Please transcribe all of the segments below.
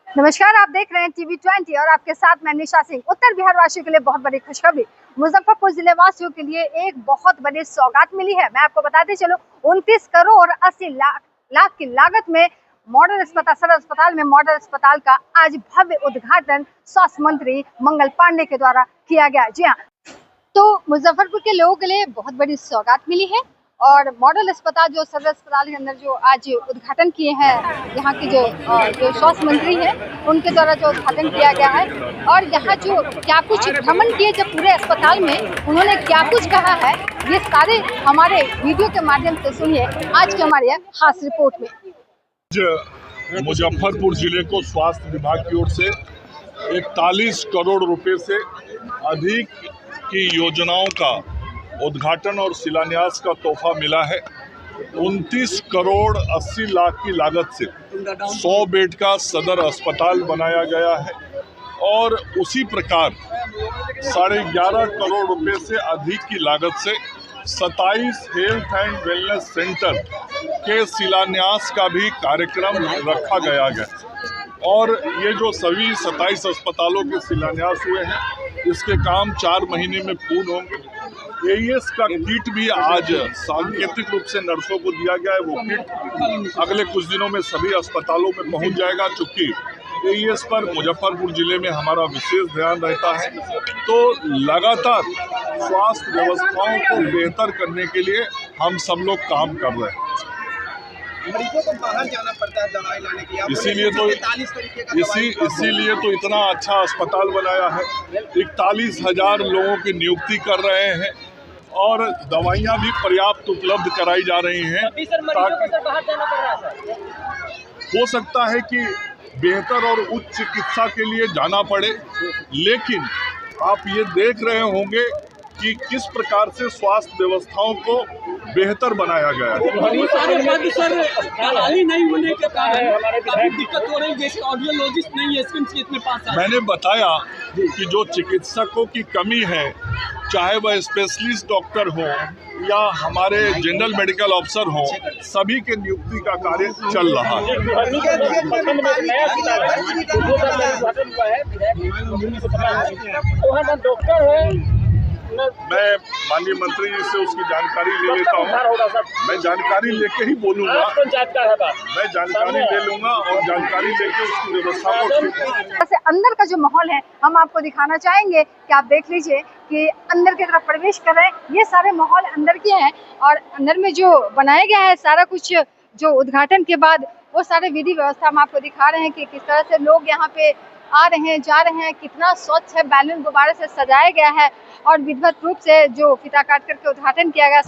नमस्कार, आप देख रहे हैं टीवी 20 और आपके साथ मैं निशा सिंह। उत्तर बिहार वासियों के लिए बहुत बड़ी खुशखबरी, मुजफ्फरपुर जिले वासियों के लिए एक बहुत बड़ी सौगात मिली है। मैं आपको बताते चलूं, 29 करोड़ 80 लाख की लागत में मॉडल अस्पताल, सदर अस्पताल में मॉडल अस्पताल का आज भव्य उद्घाटन स्वास्थ्य मंत्री मंगल पांडे के द्वारा किया गया। जी हाँ, तो मुजफ्फरपुर के लोगों के लिए बहुत बड़ी सौगात मिली है और मॉडल अस्पताल जो सदर अस्पताल के अंदर जो आज उद्घाटन किए हैं यहाँ के जो स्वास्थ्य मंत्री हैं उनके द्वारा जो उद्घाटन किया गया है और यहाँ जो क्या कुछ भ्रमण किए जब पूरे अस्पताल में उन्होंने क्या कुछ कहा है, ये सारे हमारे वीडियो के माध्यम से सुनिए आज की हमारी खास रिपोर्ट में। मुजफ्फरपुर जिले को स्वास्थ्य विभाग की ओर से 41 करोड़ रुपए से अधिक की योजनाओं का उद्घाटन और शिलान्यास का तोहफा मिला है। 29 करोड़ 80 लाख की लागत से 100 बेड का सदर अस्पताल बनाया गया है और उसी प्रकार 11.5 करोड़ रुपए से अधिक की लागत से 27 हेल्थ एंड वेलनेस सेंटर के शिलान्यास का भी कार्यक्रम रखा गया है और ये जो सभी 27 अस्पतालों के शिलान्यास हुए हैं इसके काम 4 महीने में पूर्ण होंगे। एईएस का किट भी आज सांकेतिक रूप से नर्सों को दिया गया है। वो किट अगले कुछ दिनों में सभी अस्पतालों में पहुंच जाएगा। चूंकि एईएस पर मुजफ्फरपुर जिले में हमारा विशेष ध्यान रहता है, तो लगातार स्वास्थ्य व्यवस्थाओं को बेहतर करने के लिए हम सब लोग काम कर रहे हैं। मरीजों को बाहर जाना पड़ता है दवाई लाने के लिए, इसीलिए तो इतना अच्छा अस्पताल बनाया है। 41,000 लोगों की नियुक्ति कर रहे हैं और दवाइयाँ भी पर्याप्त उपलब्ध कराई जा रही हैं। बाहर जाना पड़ रहा है। हो सकता है कि बेहतर और उच्च चिकित्सा के लिए जाना पड़े, लेकिन आप ये देख रहे होंगे कि किस प्रकार से स्वास्थ्य व्यवस्थाओं को बेहतर बनाया गया है। सारे पद सर बहाली नहीं होने के कारण काफी दिक्कत हो रही है, जैसे ऑडियोलॉजिस्ट नहीं है इसमें पास। मैंने बताया कि जो चिकित्सकों की कमी है, चाहे वह स्पेशलिस्ट डॉक्टर हो या हमारे जनरल मेडिकल अफसर हो, सभी के नियुक्ति का कार्य चल रहा है। मैं माननीय मंत्री जी से उसकी जानकारी ले लेता हूँ। मैं जानकारी लेके ही बोलूँगा, मैं जानकारी ले लूँगा और जानकारी लेके उसकी व्यवस्था को अंदर का जो माहौल है हम आपको दिखाना चाहेंगे कि आप देख लीजिए कि अंदर की तरफ प्रवेश कर रहे हैं। ये सारे माहौल अंदर के हैं और अंदर में जो बनाया गया है सारा कुछ, जो उद्घाटन के बाद वो सारे विधि व्यवस्था हम आपको दिखा रहे हैं कि किस तरह से लोग यहाँ पे आ रहे हैं, जा रहे हैं, कितना स्वच्छ है, बैलून गुब्बारे से सजाया गया है और विधिवत रूप से जो फीता काट करके उद्घाटन किया गया।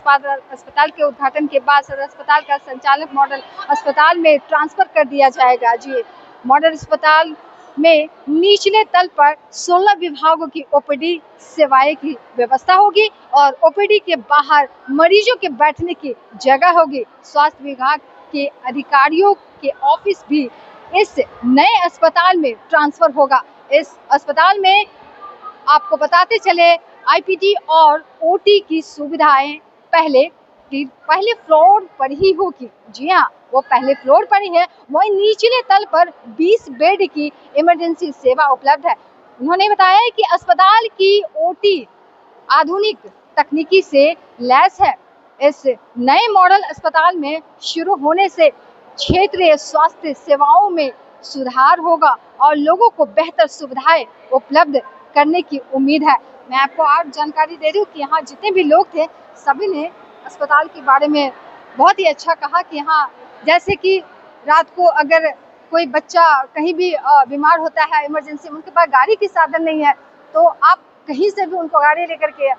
अस्पताल के उद्घाटन के बाद सदर अस्पताल का संचालक मॉडल अस्पताल में ट्रांसफर कर दिया जाएगा। जी, मॉडल अस्पताल में निचले तल पर 16 विभागों की ओपीडी सेवाएं की व्यवस्था होगी और ओपीडी के बाहर मरीजों के बैठने की जगह होगी। स्वास्थ्य विभाग के अधिकारियों के ऑफिस भी इस नए अस्पताल में ट्रांसफर होगा। इस अस्पताल में आपको बताते चले आईपीडी और ओटी की सुविधाएं पहले फ्लोर पर ही होगी। जी हाँ, वो पहले फ्लोर पर ही है। वही निचले तल पर 20 बेड की इमरजेंसी सेवा उपलब्ध है। उन्होंने बताया है कि अस्पताल की ओटी आधुनिक तकनीकी से लैस है। इस नए मॉडल अस्पताल में शुरू होने से क्षेत्रीय स्वास्थ्य सेवाओं में सुधार होगा और लोगों को बेहतर सुविधाएं उपलब्ध करने की उम्मीद है। मैं आपको और जानकारी दे दूं कि यहाँ जितने भी लोग थे सभी ने अस्पताल के बारे में बहुत ही अच्छा कहा कि यहाँ जैसे कि रात को अगर कोई बच्चा कहीं भी बीमार होता है इमरजेंसी, उनके पास गाड़ी की साधन नहीं है, तो आप कहीं से भी उनको गाड़ी लेकर के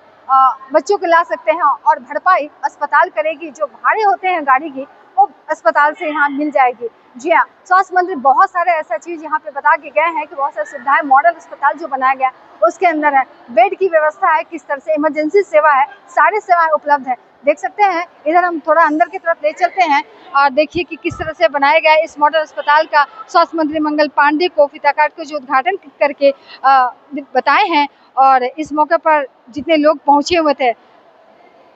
बच्चों को ला सकते हैं और भरपाई अस्पताल करेगी। जो भाड़े होते हैं गाड़ी की वो अस्पताल से यहाँ मिल जाएगी। जी हाँ, स्वास्थ्य मंत्री बहुत सारे ऐसा चीज यहाँ पे बता के गए हैं कि बहुत सारी सुविधाएं मॉडल अस्पताल जो बनाया गया उसके अंदर है। बेड की व्यवस्था है, किस तरह से इमरजेंसी सेवा है, सारी सेवाएं उपलब्ध है। देख सकते हैं, इधर हम थोड़ा अंदर की तरफ ले चलते हैं और देखिए कि किस तरह से बनाया गया है इस मॉडल अस्पताल का। स्वास्थ्य मंत्री मंगल पांडे को फीता काट के जो उद्घाटन करके बताए हैं और इस मौके पर जितने लोग पहुंचे हुए थे।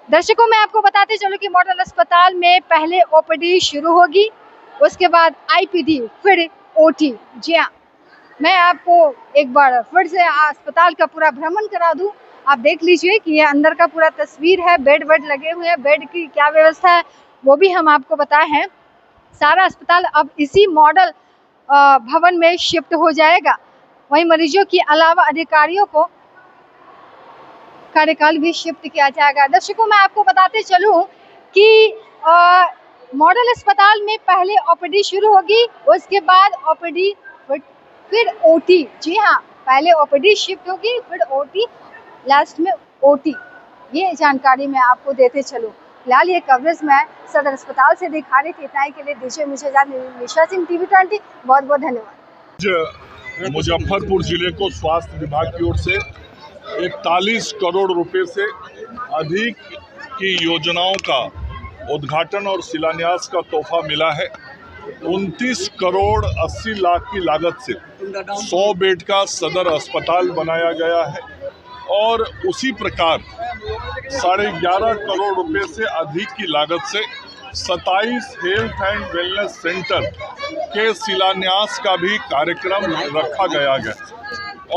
दर्शकों, मैं आपको बताते चलूं कि मॉडल अस्पताल में पहले ओपीडी शुरू होगी, उसके बाद आईपीडी, फिर ओटी। जी हाँ, मैं आपको एक बार फिर से अस्पताल का पूरा भ्रमण करा दूं। आप देख लीजिए कि ये अंदर का पूरा तस्वीर है, बेड लगे हुए हैं, बेड की क्या व्यवस्था है वो भी हम आपको बताए हैं। सारा अस्पताल अब इसी मॉडल भवन में शिफ्ट हो जाएगा। वहीं मरीजों के अलावा अधिकारियों को कार्यकाल भी शिफ्ट किया जाएगा। दर्शकों, मैं आपको बताते चलूं कि मॉडल अस्पताल में पहले ओपीडी शुरू होगी, उसके बाद ओपीडी फिर ओटी। जी हाँ, पहले ओपीडी शिफ्ट होगी, फिर ओटी, लास्ट में ओटी। ये जानकारी मैं आपको देते चलूं। फिलहाल ये कवरेज मैं सदर अस्पताल से दिखा रही थी। इतना ही के लिए दीजिए मुझे इजाजत। निशा सिंह, TV 20, बहुत बहुत धन्यवाद। मुजफ्फरपुर जिले को स्वास्थ्य विभाग की ओर से 41 करोड़ रुपए से अधिक की योजनाओं का उद्घाटन और शिलान्यास का तोहफा मिला है। 29 करोड़ 80 लाख की लागत से 100 बेड का सदर अस्पताल बनाया गया है और उसी प्रकार 11.5 करोड़ रुपए से अधिक की लागत से 27 हेल्थ एंड वेलनेस सेंटर के शिलान्यास का भी कार्यक्रम रखा गया है।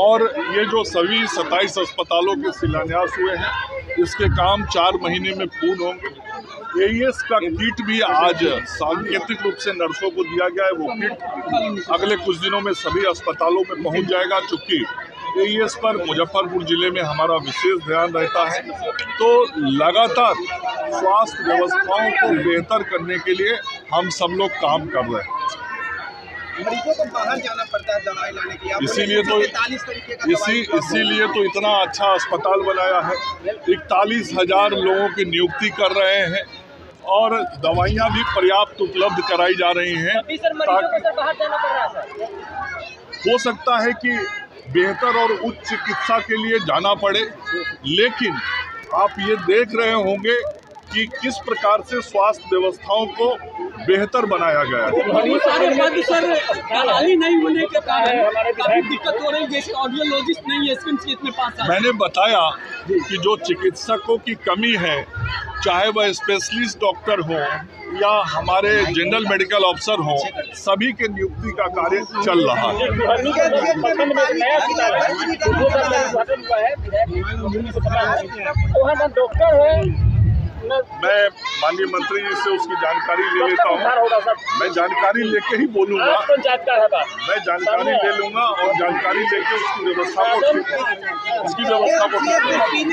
और ये जो सभी 27 अस्पतालों के शिलान्यास हुए हैं, इसके काम 4 महीने में पूर्ण होंगे। AES का किट भी आज सांकेतिक रूप से नर्सों को दिया गया है। वो किट अगले कुछ दिनों में सभी अस्पतालों में पहुंच जाएगा। चूँकि AES पर मुजफ्फरपुर जिले में हमारा विशेष ध्यान रहता है, तो लगातार स्वास्थ्य व्यवस्थाओं को बेहतर करने के लिए हम सब लोग काम कर रहे हैं। मरीजों को बाहर जाना पड़ता है दवाई लाने के लिए, इसीलिए तो इतना अच्छा अस्पताल बनाया है। 41,000 लोगों की नियुक्ति कर रहे हैं और दवाइयाँ भी पर्याप्त उपलब्ध कराई जा रही हैं। बाहर जाना पड़ रहा है। हो सकता है कि बेहतर और उच्च चिकित्सा के लिए जाना पड़े, लेकिन आप ये देख रहे होंगे कि किस प्रकार से स्वास्थ्य व्यवस्थाओं को बेहतर बनाया गया है। सारे पद सर दलाली नहीं होने के कारण काफी दिक्कत हो रही है, जैसे ऑडियोलॉजिस्ट नहीं है एसकेएमसीएच में पास। मैंने बताया कि जो चिकित्सकों की कमी है, चाहे वह स्पेशलिस्ट डॉक्टर हो या हमारे जनरल मेडिकल अफसर हो, सभी के नियुक्ति का कार्य चल रहा है। मैं माननीय मंत्री जी से उसकी जानकारी ले लेता हूँ। मैं जानकारी लेके ही बोलूँगा, मैं जानकारी ले लूँगा और जानकारी लेके उसकी व्यवस्था को ठीक